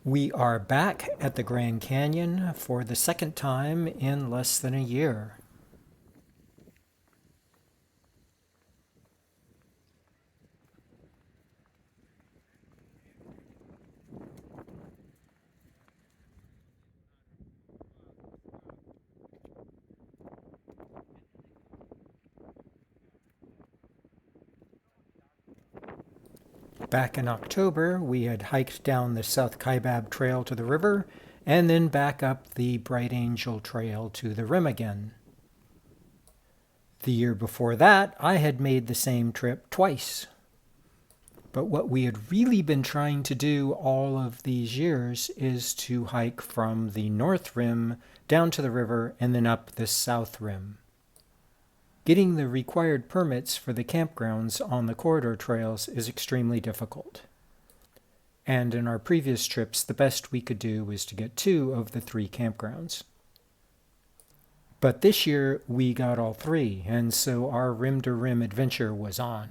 We are back at the Grand Canyon for the second time in less than a year. Back in October, we had hiked down the South Kaibab Trail to the river and then back up the Bright Angel Trail to the rim again. The year before that, I had made the same trip twice. But what we had really been trying to do all of these years is to hike from the North Rim down to the river and then up the South Rim. Getting the required permits for the campgrounds on the corridor trails is extremely difficult. And in our previous trips, the best we could do was to get 2 of the 3 campgrounds. But this year, we got all 3, and so our rim-to-rim adventure was on.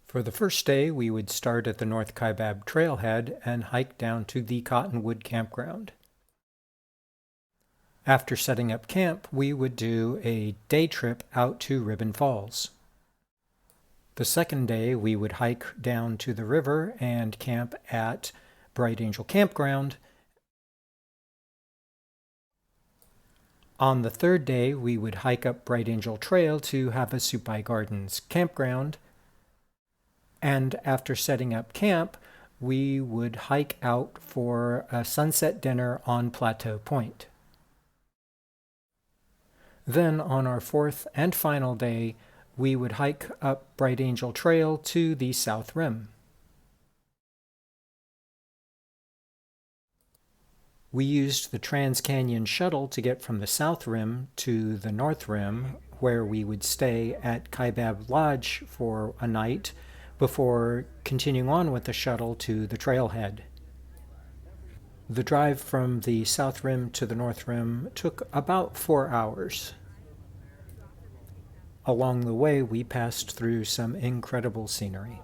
For the first day, we would start at the North Kaibab Trailhead and hike down to the Cottonwood Campground. After setting up camp, we would do a day trip out to Ribbon Falls. The second day, we would hike down to the river and camp at Bright Angel Campground. On the third day, we would hike up Bright Angel Trail to Havasupai Gardens Campground. And after setting up camp, we would hike out for a sunset dinner on Plateau Point. Then on our fourth and final day, we would hike up Bright Angel Trail to the South Rim. We used the Trans-Canyon shuttle to get from the South Rim to the North Rim, where we would stay at Kaibab Lodge for a night before continuing on with the shuttle to the trailhead. The drive from the South Rim to the North Rim took about 4 hours. Along the way, we passed through some incredible scenery.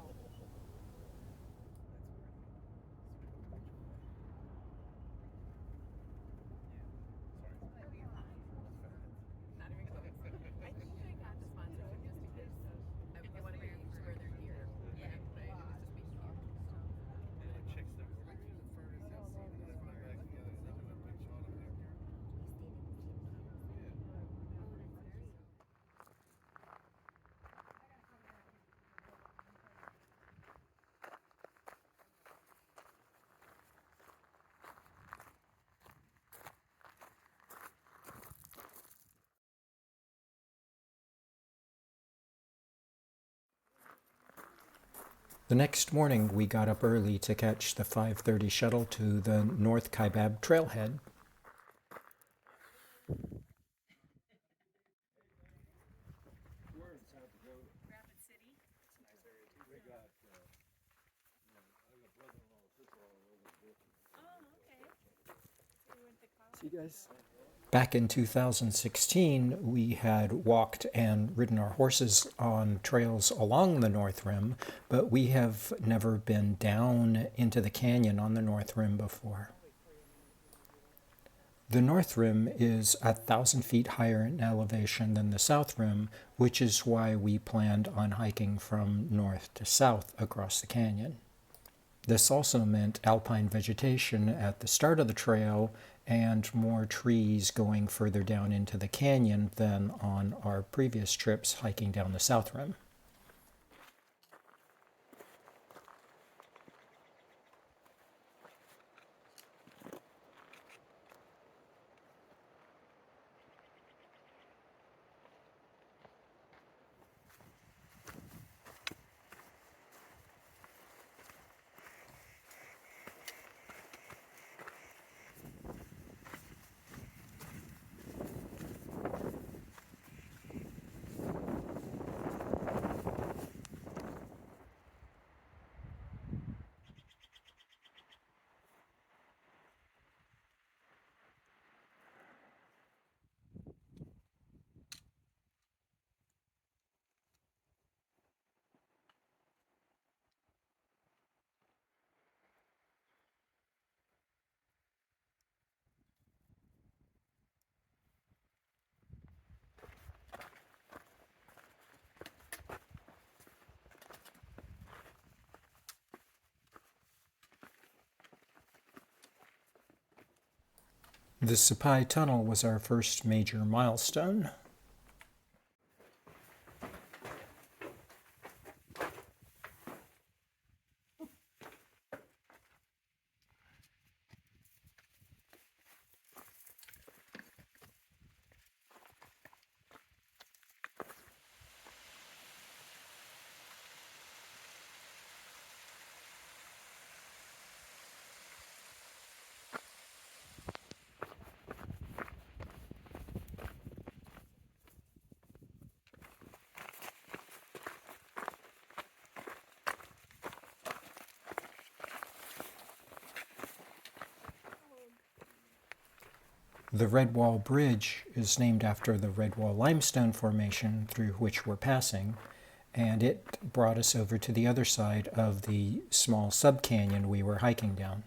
The next morning, we got up early to catch the 5:30 shuttle to the North Kaibab Trailhead. See you guys. Back in 2016, we had walked and ridden our horses on trails along the North Rim, but we have never been down into the canyon on the North Rim before. The North Rim is 1,000 feet higher in elevation than the South Rim, which is why we planned on hiking from north to south across the canyon. This also meant alpine vegetation at the start of the trail and more trees going further down into the canyon than on our previous trips hiking down the South Rim. The Supply Tunnel was our first major milestone. The Red Wall Bridge is named after the Red Wall limestone formation through which we're passing, and it brought us over to the other side of the small sub-canyon we were hiking down.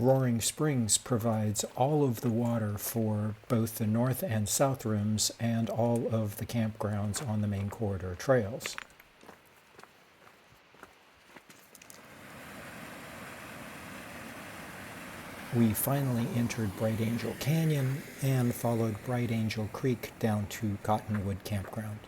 Roaring Springs provides all of the water for both the north and south rims and all of the campgrounds on the main corridor trails. We finally entered Bright Angel Canyon and followed Bright Angel Creek down to Cottonwood Campground.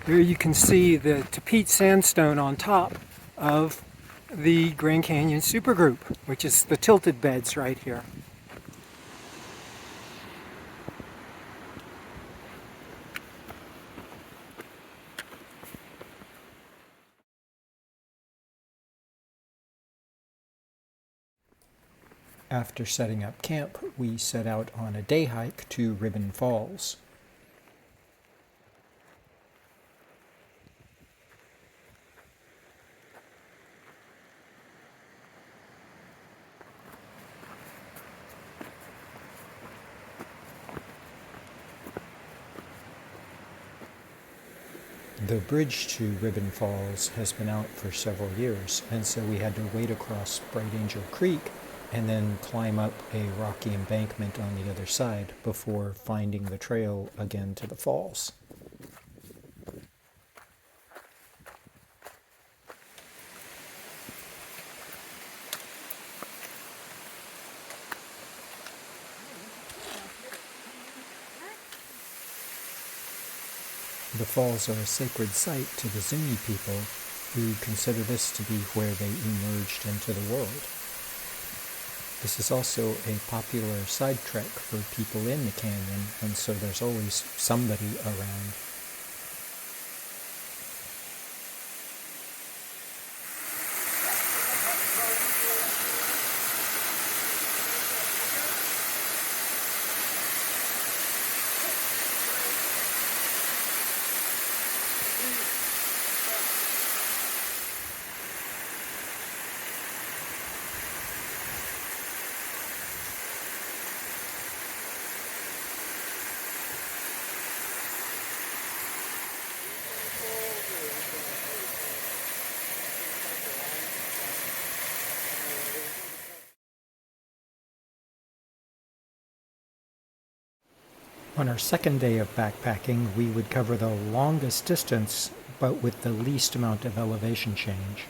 Here you can see the Tapete sandstone on top of the Grand Canyon Supergroup, which is the tilted beds right here. After setting up camp, we set out on a day hike to Ribbon Falls. The bridge to Ribbon Falls has been out for several years, and so we had to wade across Bright Angel Creek and then climb up a rocky embankment on the other side before finding the trail again to the falls. The falls are a sacred site to the Zuni people, who consider this to be where they emerged into the world. This is also a popular side trek for people in the canyon, and so there's always somebody around. On our second day of backpacking, we would cover the longest distance, but with the least amount of elevation change.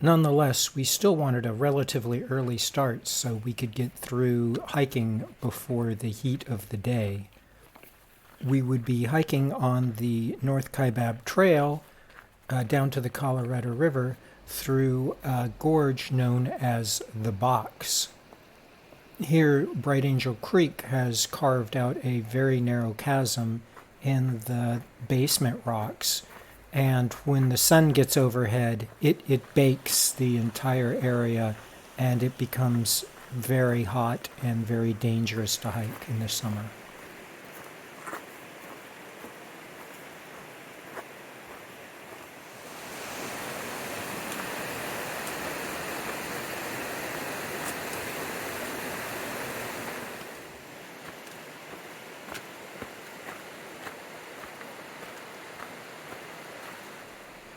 Nonetheless, we still wanted a relatively early start so we could get through hiking before the heat of the day. We would be hiking on the North Kaibab Trail down to the Colorado River through a gorge known as the Box. Here, Bright Angel Creek has carved out a very narrow chasm in the basement rocks, and when the sun gets overhead, it bakes the entire area, and it becomes very hot and very dangerous to hike in the summer.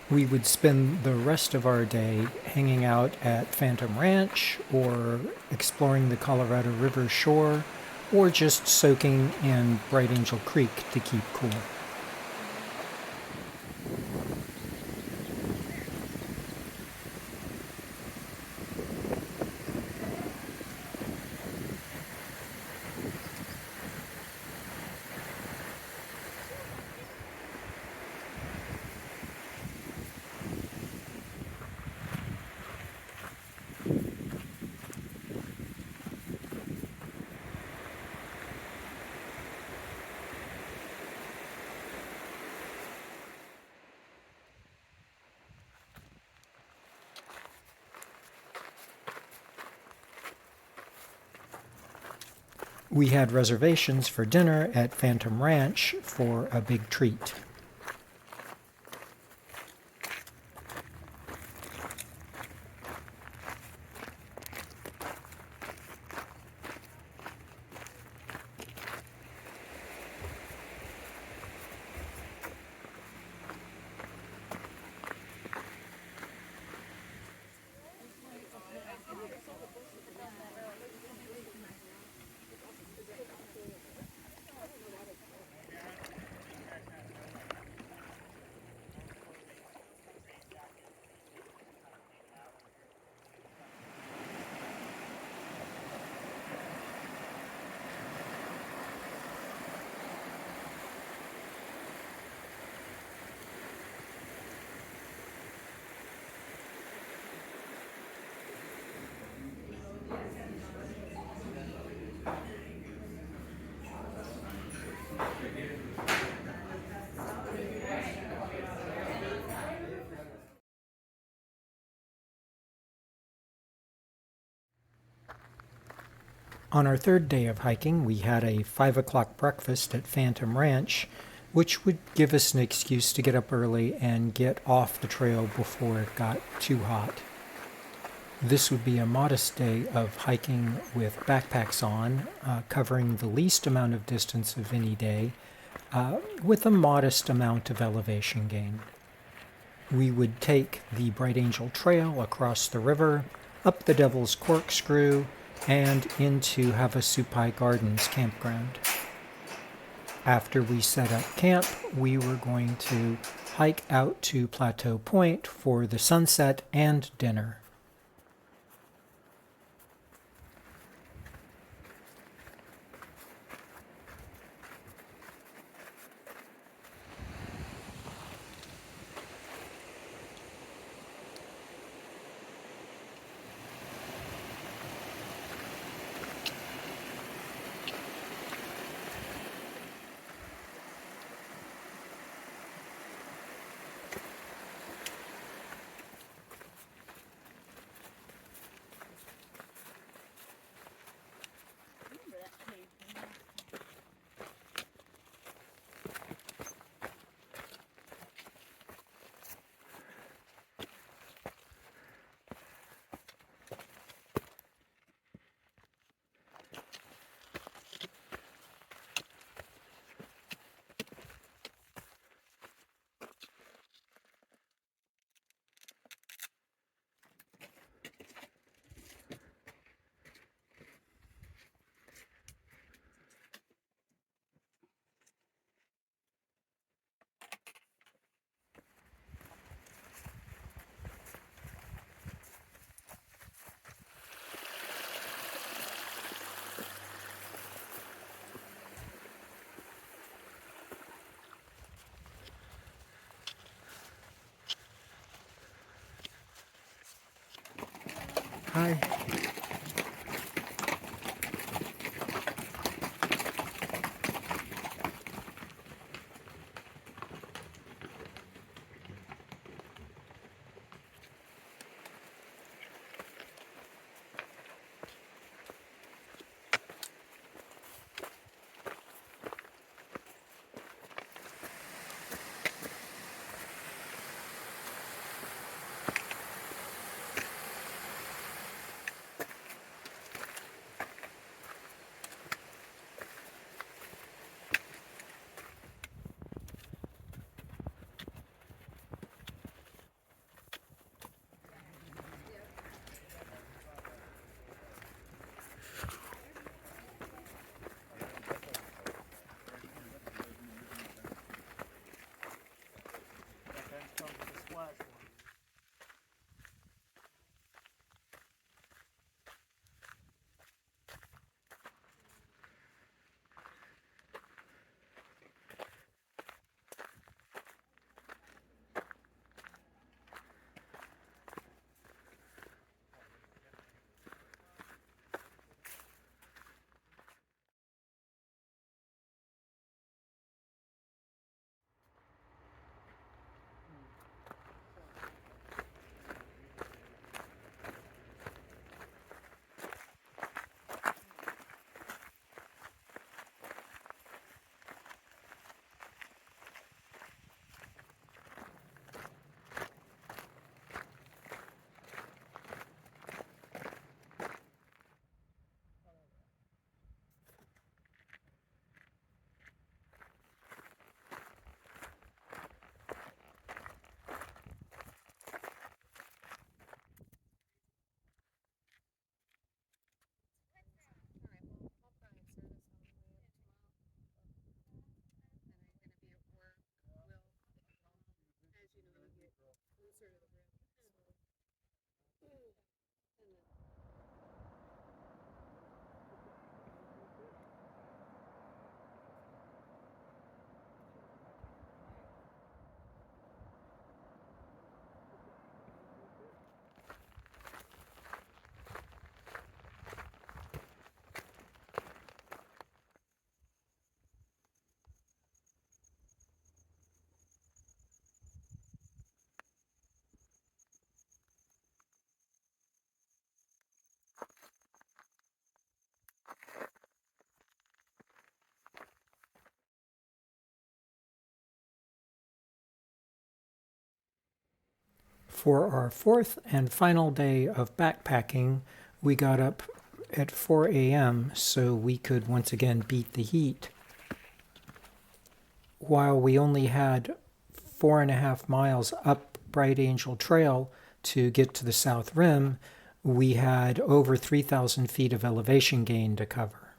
We would spend the rest of our day hanging out at Phantom Ranch or exploring the Colorado River shore or just soaking in Bright Angel Creek to keep cool. We had reservations for dinner at Phantom Ranch for a big treat. On our third day of hiking, we had a 5 o'clock breakfast at Phantom Ranch, which would give us an excuse to get up early and get off the trail before it got too hot. This would be a modest day of hiking with backpacks on, covering the least amount of distance of any day, with a modest amount of elevation gain. We would take the Bright Angel Trail across the river, up the Devil's Corkscrew, and into Havasupai Gardens campground. After we set up camp, we were going to hike out to Plateau Point for the sunset and dinner. Hi. For our fourth and final day of backpacking, we got up at 4 a.m. so we could once again beat the heat. While we only had 4.5 miles up Bright Angel Trail to get to the South Rim, we had over 3,000 feet of elevation gain to cover.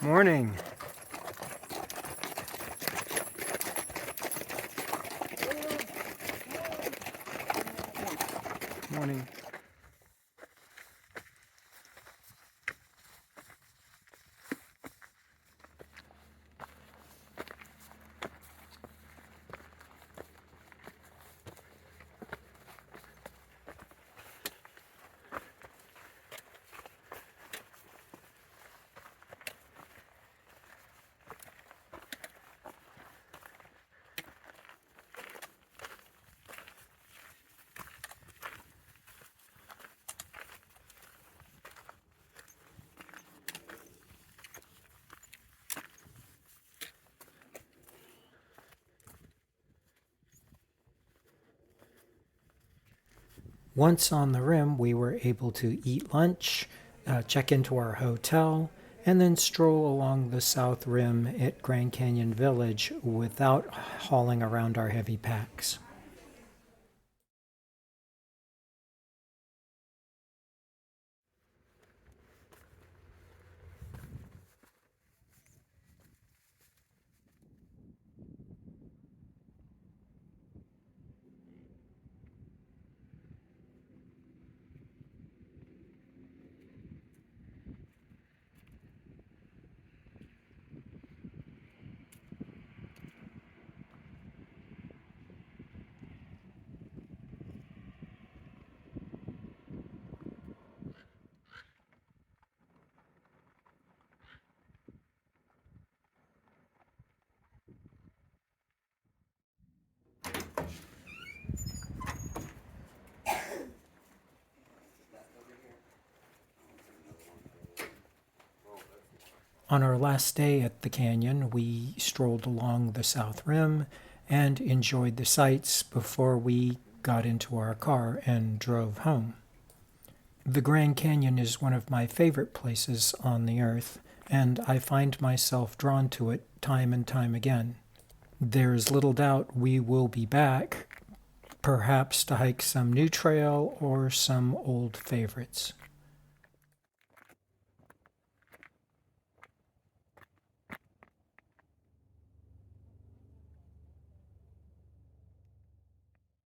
Morning. Morning. Once on the rim, we were able to eat lunch, check into our hotel, and then stroll along the south rim at Grand Canyon Village without hauling around our heavy packs. On our last day at the canyon, we strolled along the south rim and enjoyed the sights before we got into our car and drove home. The Grand Canyon is one of my favorite places on the earth, and I find myself drawn to it time and time again. There's little doubt we will be back, perhaps to hike some new trail or some old favorites.